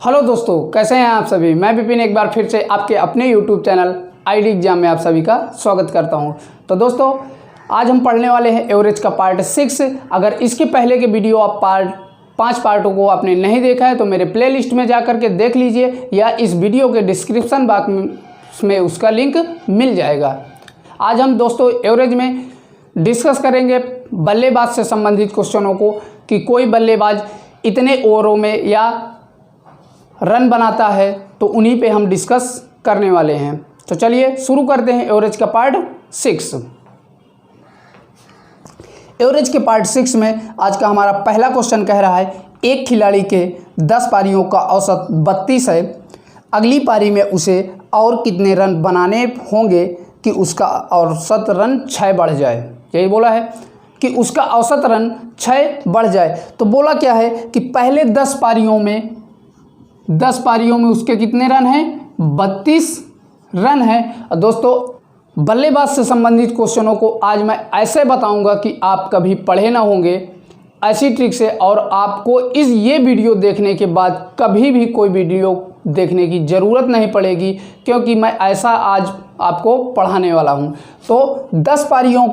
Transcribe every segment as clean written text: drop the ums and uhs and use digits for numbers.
Hello दोस्तों, कैसे हैं आप सभी। मैं विपिन एक बार फिर से आपके अपने यूट्यूब चैनल आईडी एग्जाम में आप सभी का स्वागत करता हूं। तो दोस्तों, आज हम पढ़ने वाले हैं एवरेज का पार्ट 6। अगर इसके पहले के वीडियो आप 5 पार्टों को आपने नहीं देखा है तो मेरे प्लेलिस्ट में जा कर के देख लीजिए या इस वीडियो के डिस्क्रिप्शन बॉक्स में उसका लिंक मिल जाएगा। आज हम दोस्तों एवरेज में डिस्कस करेंगे बल्लेबाज से संबंधित क्वेश्चनों को कि कोई बल्लेबाज इतने ओवरों में या रन बनाता है, तो उन्हीं पे हम डिस्कस करने वाले हैं। तो चलिए शुरू करते हैं एवरेज का पार्ट 6। एवरेज के पार्ट 6 में आज का हमारा पहला क्वेश्चन कह रहा है एक खिलाड़ी के 10 पारियों का औसत 32 है। अगली पारी में उसे और कितने रन बनाने होंगे कि उसका औसत रन 6 बढ़ जाए। यही बोला है कि उसका औसत रन 6 बढ़ जाए। तो बोला क्या है कि पहले 10 पारियों में उसके कितने रन हैं? 32 रन हैं। और दोस्तों, बल्लेबाज से संबंधित क्वेश्चनों को आज मैं ऐसे बताऊंगा कि आप कभी पढ़े ना होंगे ऐसी ट्रिक से, और आपको ये वीडियो देखने के बाद कभी भी कोई वीडियो देखने की ज़रूरत नहीं पड़ेगी, क्योंकि मैं ऐसा आज आपको पढ़ाने वाला हूं। तो 10 पारियों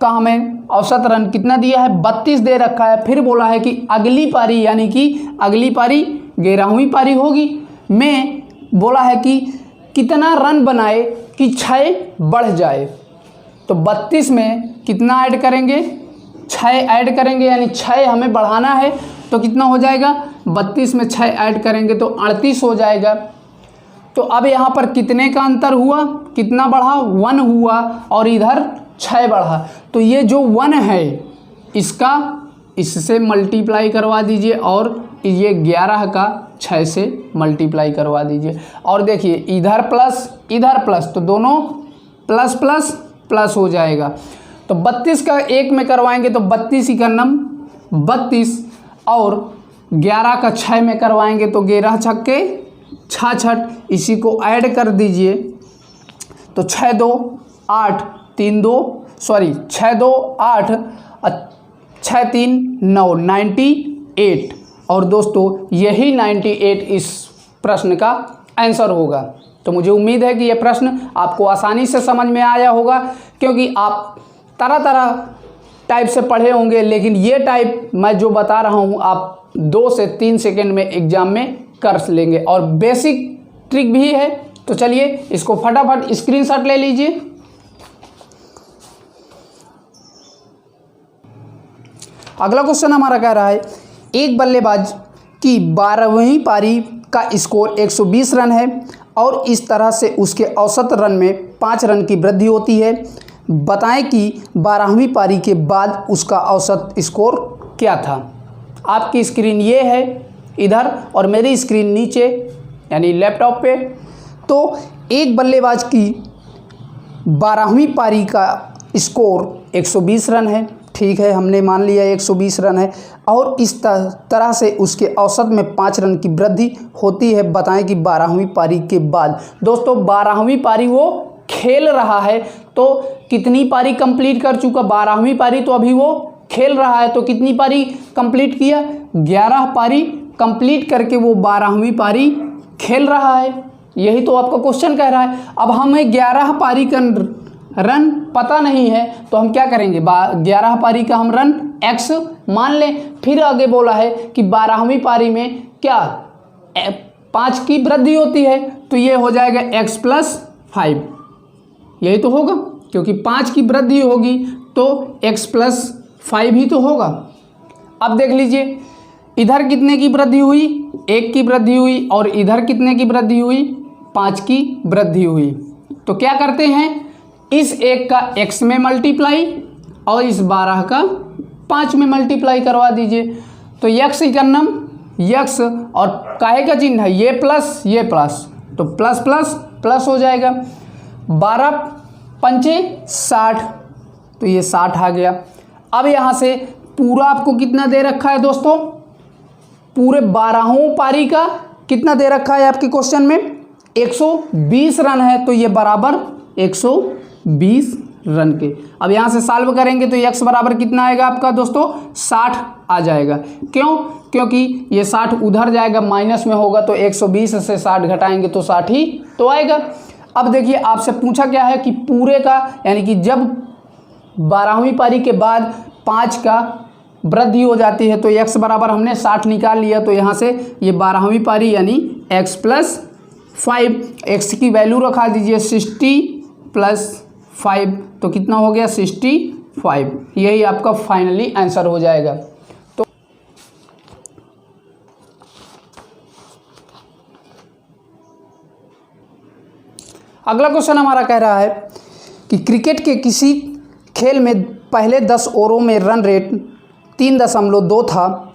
का हमें औसत रन कितना दिया है? 32 दे रखा है। फिर बोला है कि अगली पारी, यानी कि अगली पारी 11वीं पारी होगी, में बोला है कि कितना रन बनाए कि 6 बढ़ जाए। तो 32 में कितना ऐड करेंगे? 6 ऐड करेंगे, यानी 6 हमें बढ़ाना है। तो कितना हो जाएगा? 32 में 6 ऐड करेंगे तो 38 हो जाएगा। तो अब यहाँ पर कितने का अंतर हुआ? कितना बढ़ा? 1 हुआ, और इधर 6 बढ़ा। तो ये जो 1 है इससे मल्टीप्लाई करवा दीजिए, और ये 11 का 6 से मल्टीप्लाई करवा दीजिए। और देखिए इधर प्लस, तो दोनों प्लस प्लस प्लस हो जाएगा। तो 32 का 1 में करवाएंगे तो 32 ही का नम 32, और 11 का 6 में करवाएंगे तो 11 छक्के 66। इसी को ऐड कर दीजिए तो 6 2 8 3 2 सॉरी 6 2 8 6 3 9 98। और दोस्तों, यही 98 इस प्रश्न का आंसर होगा। तो मुझे उम्मीद है कि यह प्रश्न आपको आसानी से समझ में आया होगा, क्योंकि आप तरह टाइप से पढ़े होंगे, लेकिन ये टाइप मैं जो बता रहा हूँ आप 2 से 3 सेकंड में एग्जाम में कर लेंगे, और बेसिक ट्रिक भी है। तो चलिए इसको फटाफट स्क्रीनशॉट ले लीजिए। अगला क्वेश्चन हमारा कह रहा है एक बल्लेबाज की 12वीं पारी का स्कोर 120 रन है, और इस तरह से उसके औसत रन में 5 रन की वृद्धि होती है। बताएं कि 12वीं पारी के बाद उसका औसत स्कोर क्या था। आपकी स्क्रीन ये है इधर, और मेरी स्क्रीन नीचे यानी लैपटॉप पे। तो एक बल्लेबाज की 12वीं पारी का स्कोर 120 रन है। ठीक है, हमने मान लिया 120 रन है, और इस तरह से उसके औसत में 5 रन की वृद्धि होती है। बताएं कि 12वीं पारी के बाद। दोस्तों, 12वीं पारी वो खेल रहा है, तो कितनी पारी कंप्लीट कर चुका? 12वीं पारी तो अभी वो खेल रहा है, तो कितनी पारी कंप्लीट किया? 11 पारी कंप्लीट करके वो 12वीं पारी खेल रहा है। यही तो आपका क्वेश्चन कह रहा है। अब हमें 11 पारी का रन पता नहीं है, तो हम क्या करेंगे? 11 पारी का हम रन x मान लें। फिर आगे बोला है कि 12वीं पारी में क्या 5 की वृद्धि होती है, तो ये हो जाएगा x + 5। यही तो होगा, क्योंकि 5 की वृद्धि होगी तो x + 5 ही तो होगा। अब देख लीजिए इधर कितने की वृद्धि हुई? 1 की वृद्धि हुई, और इधर कितने की वृद्धि हुई? 5 की वृद्धि हुई। तो क्या करते हैं, इस 1 का x में मल्टीप्लाई और इस 12 का 5 में मल्टीप्लाई करवा दीजिए। तो x इकन्नम x, और काहे का चिन्ह है? ये प्लस ये प्लस, तो प्लस प्लस प्लस हो जाएगा। 12 पंचे 60, तो ये 60 आ गया। अब यहाँ से पूरा आपको कितना दे रखा है दोस्तों? पूरे 12वीं पारी का कितना दे रखा है आपके क्वेश्चन में? 120 रन है, तो ये बराबर 120 रन के। अब यहाँ से सॉल्व करेंगे तो x बराबर कितना आएगा आपका दोस्तों 60 आ जाएगा। क्यों? क्योंकि ये 60 उधर जाएगा, माइनस में होगा, तो 120 से 60 घटाएंगे तो 60 ही तो आएगा। अब देखिए आपसे पूछा क्या है कि पूरे का, यानी कि जब 12वीं पारी के बाद 5 का वृद्धि हो जाती है तो x बराबर हमने 60 निकाल लिया, तो यहाँ से ये 12वीं पारी यानी x + 5, x की वैल्यू रखा दीजिए 60 + 5, तो कितना हो गया 65। यही आपका फाइनली आंसर हो जाएगा। तो अगला क्वेश्चन हमारा कह रहा है कि क्रिकेट के किसी खेल में पहले 10 ओवरों में रन रेट 3.2 था,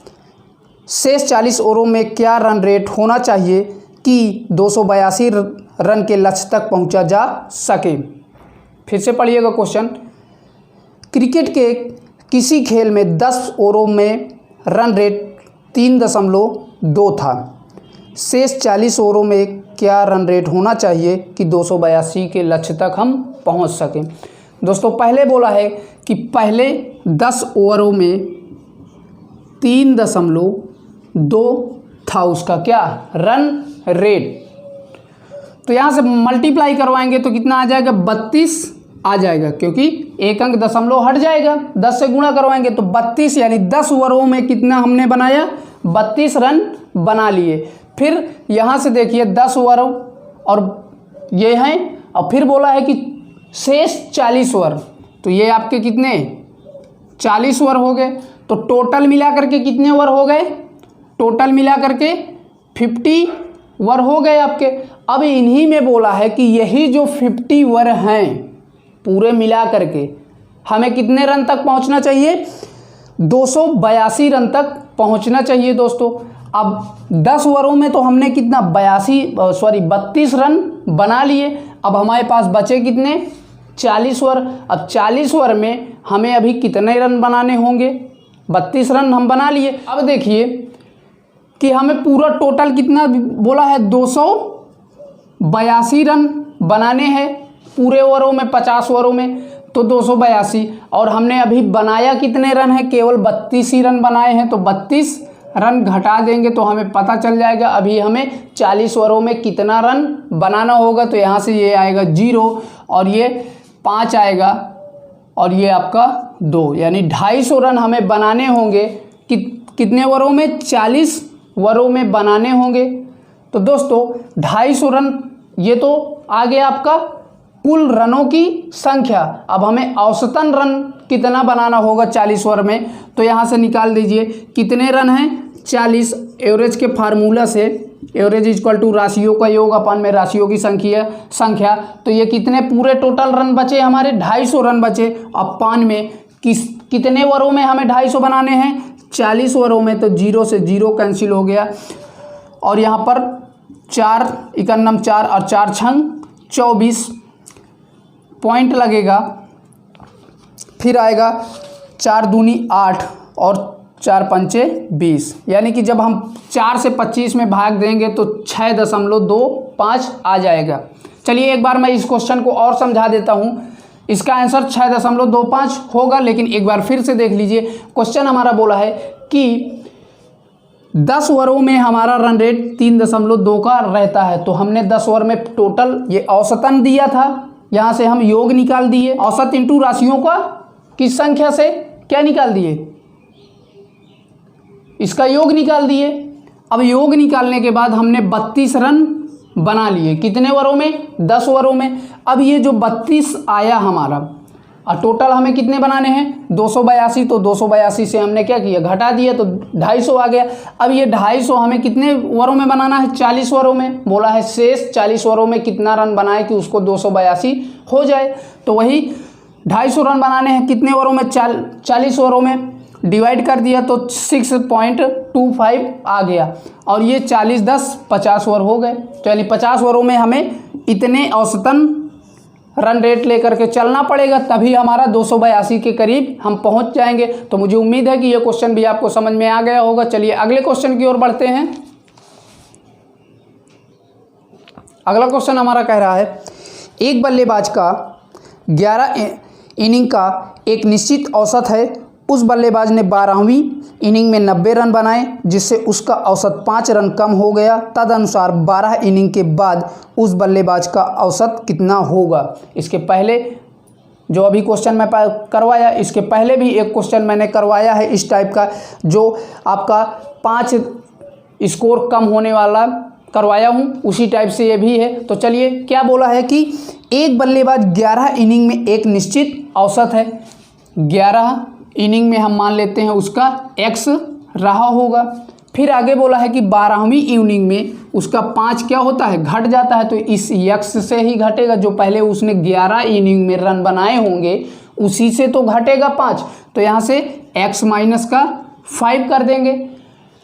शेष 40 ओवरों में क्या रन रेट होना चाहिए कि 282 रन के लक्ष्य तक पहुंचा जा सके। फिर से पढ़िएगा क्वेश्चन। क्रिकेट के किसी खेल में 10 ओवरों में रन रेट 3.2 था, शेष 40 ओवरों में क्या रन रेट होना चाहिए कि 282 के लक्ष्य तक हम पहुंच सकें। दोस्तों पहले बोला है कि पहले 10 ओवरों में 3.2 था उसका क्या रन रेट, तो यहाँ से मल्टीप्लाई करवाएंगे तो कितना आ जाएगा 32 आ जाएगा, क्योंकि एक अंक दशमलव हट जाएगा, 10 से गुणा करवाएंगे तो 32, यानी 10 ओवरों में कितना हमने बनाया 32 रन बना लिए। फिर यहाँ से देखिए 10 ओवर और ये हैं, और फिर बोला है कि शेष 40 ओवर, तो ये आपके कितने 40 ओवर हो गए, तो टोटल मिला करके कितने ओवर हो गए, टोटल मिला करके 50 ओवर हो गए आपके। अब इन्हीं में बोला है कि यही जो 50 ओवर हैं पूरे मिला करके हमें कितने रन तक पहुंचना चाहिए, 282 रन तक पहुंचना चाहिए दोस्तों। अब 10 ओवरों में तो हमने कितना 32 रन बना लिए, अब हमारे पास बचे कितने 40 ओवर। अब 40 ओवर में हमें अभी कितने रन बनाने होंगे, 32 रन हम बना लिए। अब देखिए कि हमें पूरा टोटल कितना बोला है 282 रन बनाने हैं पूरे ओवरों में, 50 ओवरों में, तो 282, और हमने अभी बनाया कितने रन है, केवल 32 ही रन बनाए हैं, तो 32 रन घटा देंगे तो हमें पता चल जाएगा अभी हमें 40 ओवरों में कितना रन बनाना होगा। तो यहाँ से ये आएगा 0 और ये 5 आएगा और ये आपका 2, यानी 250 रन हमें बनाने होंगे कितने ओवरों में, 40 ओवरों में बनाने होंगे। तो दोस्तों 250 रन ये तो आ गया आपका कुल रनों की संख्या। अब हमें औसतन रन कितना बनाना होगा 40 ओवर में, तो यहाँ से निकाल दीजिए कितने रन हैं 40। एवरेज के फार्मूला से एवरेज इक्वल टू राशियों का योग अपन में राशियों की संख्या, तो ये कितने पूरे टोटल रन बचे हमारे 250 रन बचे। अपन में कितने ओवरों में हमें 250 बनाने हैं, 40 ओवरों में, तो 0 से 0 कैंसिल हो गया, और यहाँ पर 4 × 4 और 4 × 24 पॉइंट लगेगा। फिर आएगा 4 दूनी 8 और 4 पंचे 20, यानी कि जब हम 4 से 25 में भाग देंगे तो 6.25 आ जाएगा। चलिए एक बार मैं इस क्वेश्चन को और समझा देता हूँ। इसका आंसर 6.25 होगा, लेकिन एक बार फिर से देख लीजिए। क्वेश्चन हमारा बोला है कि 10 ओवरों में हमारा रन रेट 3.2 का रहता है, तो हमने 10 ओवर में टोटल ये औसतन दिया था, यहाँ से हम योग निकाल दिए, औसत इंटू राशियों का किस संख्या से क्या निकाल दिए, इसका योग निकाल दिए। अब योग निकालने के बाद हमने 32 रन बना लिए, कितने ओवरों में, 10 ओवरों में। अब ये जो 32 आया हमारा, और टोटल हमें कितने बनाने हैं 282, तो 282 से हमने क्या किया घटा दिया, तो 250 आ गया। अब ये 250 हमें कितने ओवरों में बनाना है, 40 ओवरों में। बोला है शेष 40 ओवरों में कितना रन बनाए कि उसको 282 हो जाए, तो वही 250 रन बनाने हैं कितने ओवरों में, 40 ओवरों में। डिवाइड कर दिया तो 6.25 आ गया, और ये 40 10 50 ओवर हो गए। तो यानी 50 ओवरों में हमें इतने औसतन रन रेट लेकर के चलना पड़ेगा, तभी हमारा 282 के करीब हम पहुंच जाएंगे। तो मुझे उम्मीद है कि यह क्वेश्चन भी आपको समझ में आ गया होगा। चलिए अगले क्वेश्चन की ओर बढ़ते हैं। अगला क्वेश्चन हमारा कह रहा है एक बल्लेबाज का इनिंग का एक निश्चित औसत है, उस बल्लेबाज ने 12वीं इनिंग में 90 रन बनाए जिससे उसका औसत 5 रन कम हो गया। तदनुसार 12 इनिंग के बाद उस बल्लेबाज का औसत कितना होगा। इसके पहले जो अभी क्वेश्चन मैं करवाया, इसके पहले भी एक क्वेश्चन मैंने करवाया है इस टाइप का, जो आपका 5 स्कोर कम होने वाला करवाया हूँ, उसी टाइप से ये भी है। तो चलिए, क्या बोला है कि एक बल्लेबाज 11 इनिंग में एक निश्चित औसत है, 11 इनिंग में हम मान लेते हैं उसका x रहा होगा। फिर आगे बोला है कि 12वीं इनिंग में उसका 5 क्या होता है, घट जाता है, तो इस x से ही घटेगा। जो पहले उसने 11 इनिंग में रन बनाए होंगे उसी से तो घटेगा 5, तो यहाँ से x माइनस का 5 कर देंगे।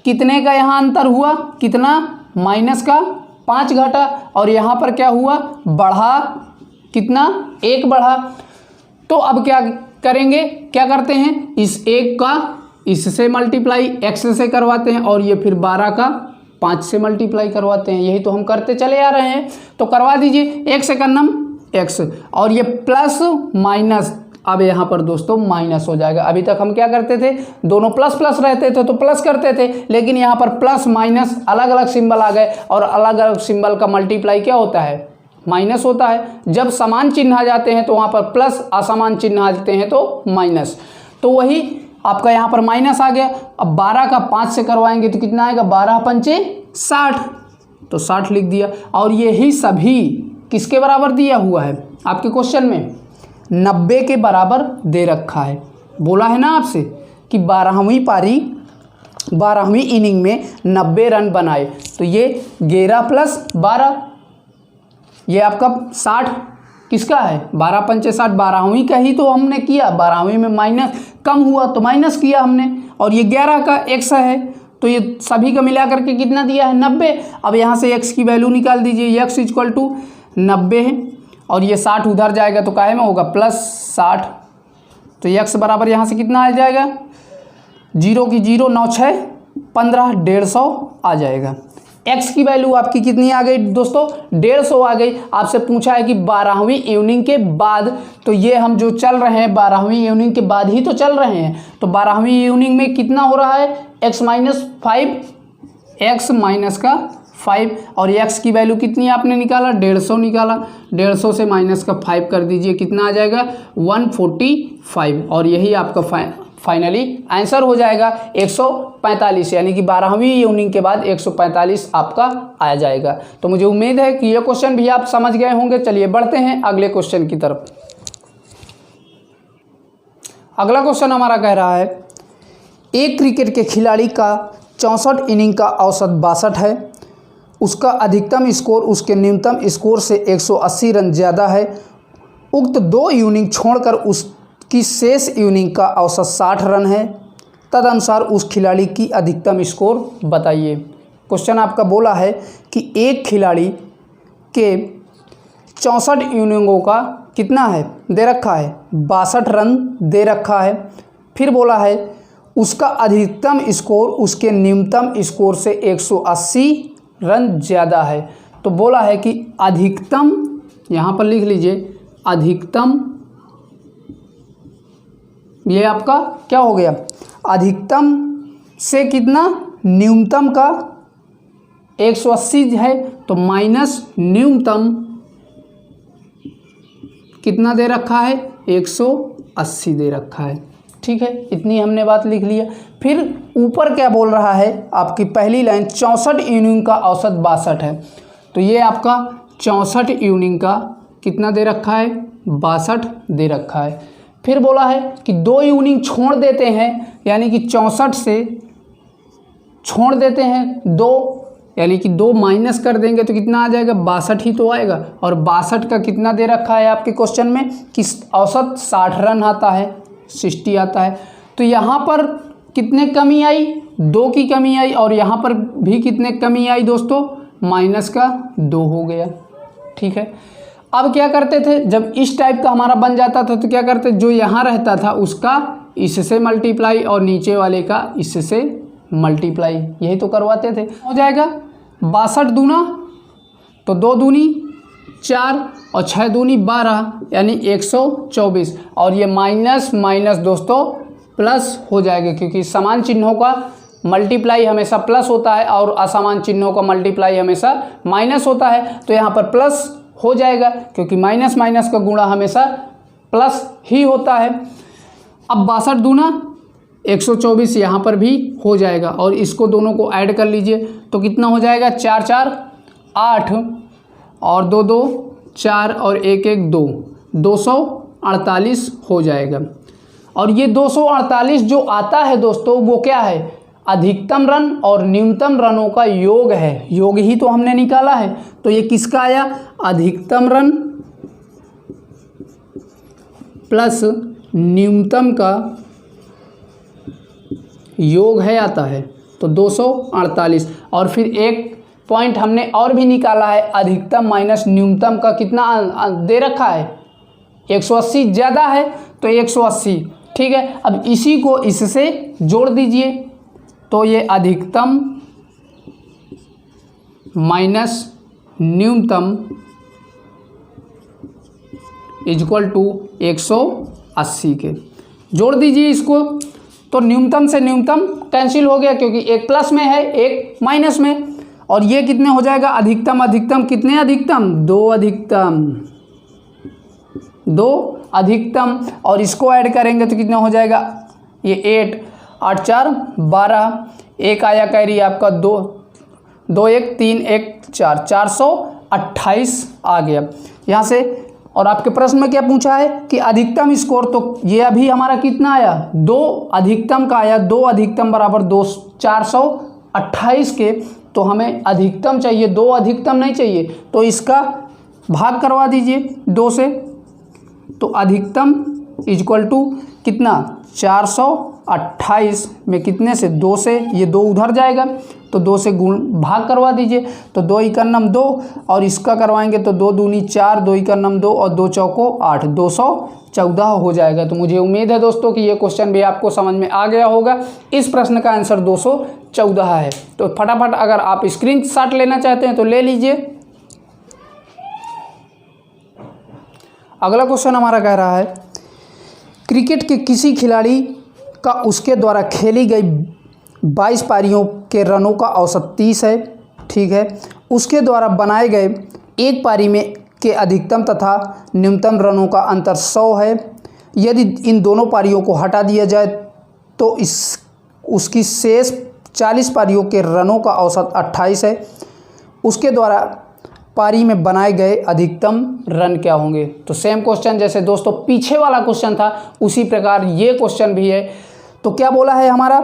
कितने का यहाँ अंतर हुआ, कितना, माइनस का 5 घटा, और यहाँ पर क्या हुआ, बढ़ा, कितना, 1 बढ़ा। तो अब क्या करेंगे, क्या करते हैं, इस 1 का इससे मल्टीप्लाई x से करवाते हैं और ये फिर 12 का 5 से मल्टीप्लाई करवाते हैं। यही तो हम करते चले आ रहे हैं। तो करवा दीजिए, 1 से करनम x और ये प्लस माइनस, अब यहाँ पर दोस्तों माइनस हो जाएगा। अभी तक हम क्या करते थे, दोनों प्लस प्लस रहते थे तो प्लस करते थे, लेकिन यहाँ पर प्लस माइनस अलग अलग सिंबल आ गए और अलग अलग सिंबल का मल्टीप्लाई क्या होता है, माइनस होता है। जब समान चिन्ह आ जाते हैं तो वहाँ पर प्लस, असमान चिन्ह आ जाते हैं तो माइनस। तो वही आपका यहाँ पर माइनस आ गया। अब 12 का 5 से करवाएंगे तो कितना आएगा, 12 पंचे 60, तो 60 लिख दिया। और यही सभी किसके बराबर दिया हुआ है आपके क्वेश्चन में, 90 के बराबर दे रखा है। बोला है ना आपसे कि 12वीं पारी 12वीं इनिंग में 90 रन बनाए, तो ये 11 प्लस 12, ये आपका 60 किसका है, 12 पंचे 60, 12वीं का ही तो हमने किया। 12वीं में माइनस कम हुआ तो माइनस किया हमने, और ये 11 का x है, तो ये सभी का मिला करके कितना दिया है, 90। अब यहाँ से x की वैल्यू निकाल दीजिए, x इक्वल टू 90 है और ये 60 उधर जाएगा तो काहे में होगा, प्लस 60। तो x बराबर यहाँ से कितना आ जाएगा, 0 की 0, 9 6 15, 150 आ जाएगा। x की वैल्यू आपकी कितनी आ गई दोस्तों, 150 आ गई। आपसे पूछा है कि 12वीं इनिंग के बाद, तो ये हम जो चल रहे हैं 12वीं इनिंग के बाद ही तो चल रहे हैं। तो 12वीं इनिंग में कितना हो रहा है, x माइनस 5, x माइनस का 5, और x की वैल्यू कितनी आपने निकाला, 150 निकाला। 150 से माइनस का 5 कर दीजिए, कितना आ जाएगा, 145, और यही आपका फाइनली आंसर हो जाएगा 145, यानी कि 12वीं इनिंग के बाद 145 आपका आ जाएगा। तो मुझे उम्मीद है कि ये क्वेश्चन भी आप समझ गए होंगे। चलिए बढ़ते हैं अगले क्वेश्चन की तरफ। अगला क्वेश्चन हमारा कह रहा है, एक क्रिकेट के खिलाड़ी का 64 इनिंग का औसत 62 है, उसका अधिकतम स्कोर उसके न्यूनतम स्कोर से 180 रन ज़्यादा है। उक्त 2 इनिंग छोड़कर उसकी शेष इनिंग का औसत 60 रन है। तदनुसार उस खिलाड़ी की अधिकतम स्कोर बताइए। क्वेश्चन आपका बोला है कि एक खिलाड़ी के 64 इनिंगों का कितना है, दे रखा है 62 रन दे रखा है। फिर बोला है उसका अधिकतम स्कोर उसके न्यूनतम स्कोर से 180 रन ज़्यादा है। तो बोला है कि अधिकतम, यहाँ पर लिख लीजिए, अधिकतम, ये आपका क्या हो गया, अधिकतम से कितना, न्यूनतम का 180 है, तो माइनस न्यूनतम कितना दे रखा है, 180 दे रखा है। ठीक है, इतनी हमने बात लिख लिया। फिर ऊपर क्या बोल रहा है, आपकी पहली लाइन 64 इनिंग का औसत 62 है, तो ये आपका 64 इनिंग का कितना दे रखा है, 62 दे रखा है। फिर बोला है कि 2 इनिंग छोड़ देते हैं, यानी कि 64 से छोड़ देते हैं 2, यानी कि 2 माइनस कर देंगे तो कितना आ जाएगा, 62 ही तो आएगा। और 62 का कितना दे रखा है आपके क्वेश्चन में कि औसत 60 रन आता है, 60 आता है। तो यहाँ पर कितने कमी आई, 2 की कमी आई, और यहाँ पर भी कितने कमी आई दोस्तों, माइनस का 2 हो गया। ठीक है, अब क्या करते थे, जब इस टाइप का हमारा बन जाता था तो क्या करते, जो यहाँ रहता था उसका इससे मल्टीप्लाई और नीचे वाले का इससे मल्टीप्लाई, यही तो करवाते थे। हो जाएगा 62 दूना तो 2 दूनी 4, और 6 दूनी 12 यानी 124, और ये माइनस माइनस दोस्तों प्लस हो जाएगा, क्योंकि समान चिन्हों का मल्टीप्लाई हमेशा प्लस होता है और असमान चिन्हों का मल्टीप्लाई हमेशा माइनस होता है। तो यहाँ पर प्लस हो जाएगा, क्योंकि माइनस माइनस का गुणा हमेशा प्लस ही होता है। अब 62 दूना 124 यहाँ पर भी हो जाएगा, और इसको दोनों को ऐड कर लीजिए तो कितना हो जाएगा, 4 4 8 और 2 2 4 और 1 1 2, 248 हो जाएगा। और ये 248 जो आता है दोस्तों वो क्या है, अधिकतम रन और न्यूनतम रनों का योग है। योग ही तो हमने निकाला है, तो ये किसका आया, अधिकतम रन प्लस न्यूनतम का योग है आता है, तो 248। और फिर एक पॉइंट हमने और भी निकाला है, अधिकतम माइनस न्यूनतम का कितना दे रखा है, 180 ज़्यादा है तो 180, ठीक है। अब इसी को इससे जोड़ दीजिए, तो ये अधिकतम माइनस न्यूनतम इक्वल टू 180 के जोड़ दीजिए इसको, तो न्यूनतम से न्यूनतम कैंसिल हो गया, क्योंकि एक प्लस में है एक माइनस में। और ये कितने हो जाएगा, अधिकतम अधिकतम कितने अधिकतम, 2 अधिकतम, 2 अधिकतम, और इसको ऐड करेंगे तो कितना हो जाएगा, ये 8 8 4 12, एक आया कैरी आपका 2 2 1 3 1 4, 428 आ गया यहाँ से। और आपके प्रश्न में क्या पूछा है कि अधिकतम स्कोर, तो ये अभी हमारा कितना आया, 2 अधिकतम का आया, 2 अधिकतम बराबर 2 428 के, तो हमें अधिकतम चाहिए, 2 अधिकतम नहीं चाहिए, तो इसका भाग करवा दीजिए 2 से, तो अधिकतम इक्वल टू कितना, 428 में कितने से, 2 से, ये 2 उधर जाएगा तो 2 से गुण भाग करवा दीजिए, तो 2 इकन्नम 2, और इसका करवाएंगे तो 2 दूनी 4, 2 इकन्नम 2 और 2 चौको 8, 214 हो जाएगा। तो मुझे उम्मीद है दोस्तों कि ये क्वेश्चन भी आपको समझ में आ गया होगा। इस प्रश्न का आंसर 214 है। तो फटाफट अगर आप स्क्रीनशॉट लेना चाहते हैं तो ले लीजिए। अगला क्वेश्चन हमारा कह रहा है, क्रिकेट के किसी खिलाड़ी का उसके द्वारा खेली गई 22 पारियों के रनों का औसत 30 है, ठीक है। उसके द्वारा बनाए गए एक पारी में के अधिकतम तथा न्यूनतम रनों का अंतर 100 है। यदि इन दोनों पारियों को हटा दिया जाए तो उसकी शेष 40 पारियों के रनों का औसत 28 है। उसके द्वारा पारी में बनाए गए अधिकतम रन क्या होंगे। तो सेम क्वेश्चन जैसे दोस्तों पीछे वाला क्वेश्चन था उसी प्रकार ये क्वेश्चन भी है। तो क्या बोला है हमारा,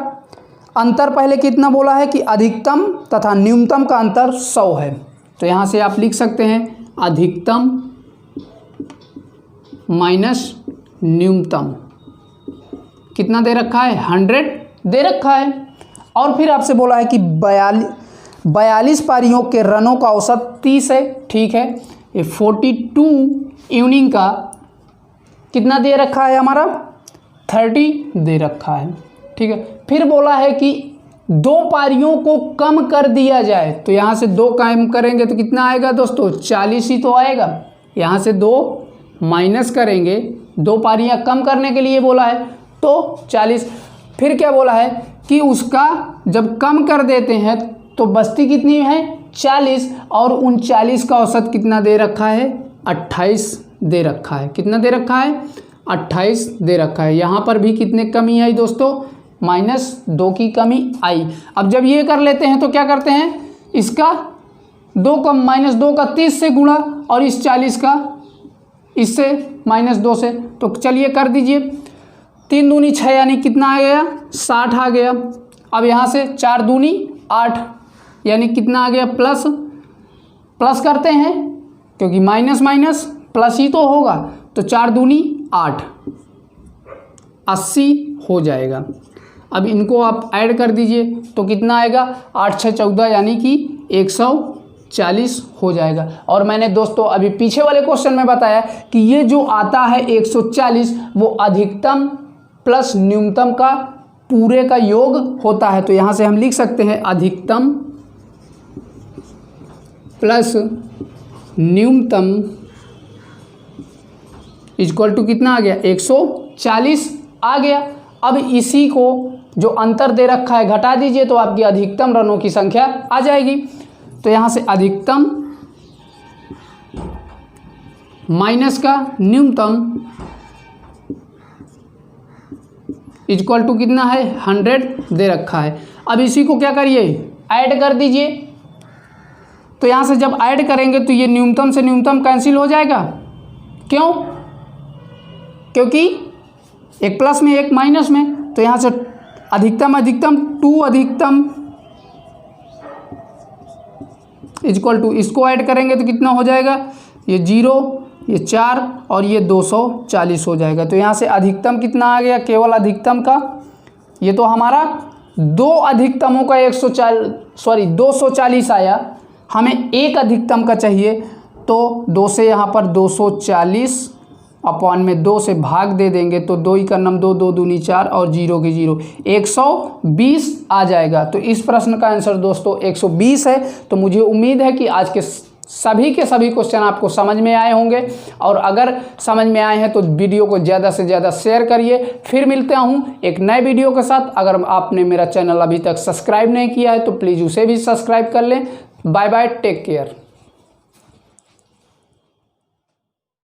अंतर पहले कितना बोला है कि अधिकतम तथा न्यूनतम का अंतर 100 है। तो यहाँ से आप लिख सकते हैं अधिकतम माइनस न्यूनतम कितना दे रखा है, 100 दे रखा है। और फिर आपसे बोला है कि 42 पारियों के रनों का औसत 30 है, ठीक है। ये 42 इनिंग का कितना दे रखा है हमारा, 30 दे रखा है, ठीक है। फिर बोला है कि 2 पारियों को कम कर दिया जाए। तो यहाँ से 2 कम करेंगे तो कितना आएगा दोस्तों, 40 ही तो आएगा। यहाँ से 2 माइनस करेंगे, 2 पारियाँ कम करने के लिए बोला है तो 40। फिर क्या बोला है कि उसका जब कम कर देते हैं तो बचती कितनी है, 40, और उन 40 का औसत कितना दे रखा है, 28 दे रखा है। कितना दे रखा है, 28 दे रखा है। यहाँ पर भी कितने कमी आई दोस्तों, -2 की कमी आई। अब जब ये कर लेते हैं तो क्या करते हैं, इसका 2 का -2 का 30 से गुणा और इस 40 का इससे -2 से। तो चलिए कर दीजिए, 3 दूनी 6 यानी कितना आ गया, 60 आ गया। अब यहाँ से 4 दूनी 8 यानी कितना आ गया, प्लस करते हैं क्योंकि माइनस माइनस प्लस ही तो होगा। तो 4 दूनी 8, 80 हो जाएगा। अब इनको आप ऐड कर दीजिए तो कितना आएगा, 8 6 14 यानी कि 140 हो जाएगा। और मैंने दोस्तों अभी पीछे वाले क्वेश्चन में बताया कि ये जो आता है 140 वो अधिकतम प्लस न्यूनतम का पूरे का योग होता है। तो यहाँ से हम लिख सकते हैं अधिकतम प्लस न्यूनतम इक्वल टू कितना आ गया 140 आ गया। अब इसी को जो अंतर दे रखा है घटा दीजिए तो आपकी अधिकतम रनों की संख्या आ जाएगी। तो यहाँ से अधिकतम माइनस का न्यूनतम इक्वल टू कितना है 100 दे रखा है। अब इसी को क्या करिए ऐड कर दीजिए। तो यहाँ से जब ऐड करेंगे तो ये न्यूनतम से न्यूनतम कैंसिल हो जाएगा। क्यों? क्योंकि एक प्लस में एक माइनस में। तो यहाँ से अधिकतम 2 अधिकतम इक्वल टू इसको ऐड करेंगे तो कितना हो जाएगा, ये 0 ये 4 और ये 240 हो जाएगा। तो यहाँ से अधिकतम कितना आ गया केवल अधिकतम का, ये तो हमारा 2 अधिकतमों का 240 आया, हमें एक अधिकतम का चाहिए। तो 2 से यहाँ पर 240 अपॉन में 2 से भाग दे देंगे तो 2 का नम 2 2 दूनी 4 और 0 की 0 120 आ जाएगा। तो इस प्रश्न का आंसर दोस्तों 120 है। तो मुझे उम्मीद है कि आज के सभी क्वेश्चन आपको समझ में आए होंगे, और अगर समझ में आए हैं तो वीडियो को ज़्यादा से ज़्यादा शेयर करिए। फिर मिलते हूँ एक नए वीडियो के साथ। अगर आपने मेरा चैनल अभी तक सब्सक्राइब नहीं किया है तो प्लीज़ उसे भी सब्सक्राइब कर लें। Bye bye, take care.